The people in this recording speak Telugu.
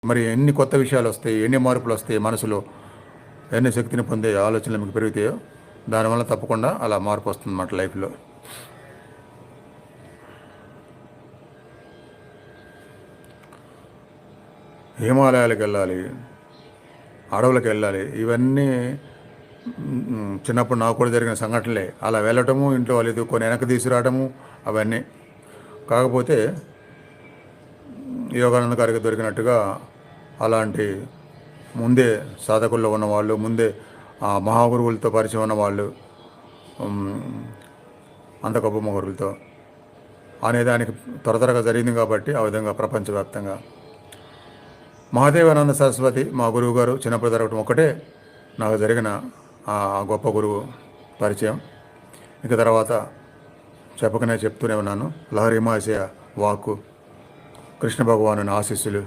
మరి ఎన్ని కొత్త విషయాలు వస్తాయి, ఎన్ని మార్పులు వస్తాయి మనసులో, ఎన్ని శక్తిని పొందే ఆలోచనలు మీకు పెరుగుతాయో దానివల్ల తప్పకుండా అలా మార్పు వస్తుంది అన్నమాట లైఫ్లో. హిమాలయాలకు వెళ్ళాలి, అడవులకు వెళ్ళాలి, ఇవన్నీ చిన్నప్పుడు నాకు కూడా జరిగిన సంఘటనలే. అలా వెళ్ళటము, ఇంట్లో వాళ్ళు ఎదుర్కొని వెనక్కి తీసుకురావటము అవన్నీ. కాకపోతే యోగానంద గారికి దొరికినట్టుగా అలాంటి ముందే సాధకుల్లో ఉన్నవాళ్ళు, ముందే ఆ మహాగురువులతో పరిచయం ఉన్నవాళ్ళు, అంత గొప్ప మహగురువులతో అనేదానికి త్వరగా జరిగింది కాబట్టి ఆ విధంగా ప్రపంచవ్యాప్తంగా మహాదేవానంద సరస్వతి మా గురువు గారు చిన్నప్పుడు జరగటం ఒకటే నాకు జరిగిన ఆ గొప్ప గురువు పరిచయం. ఇక తర్వాత చెప్పకనే చెప్తూనే ఉన్నాను. లహరి మాసయ వాక్కు, కృష్ణ భగవాను ఆశీస్సులు,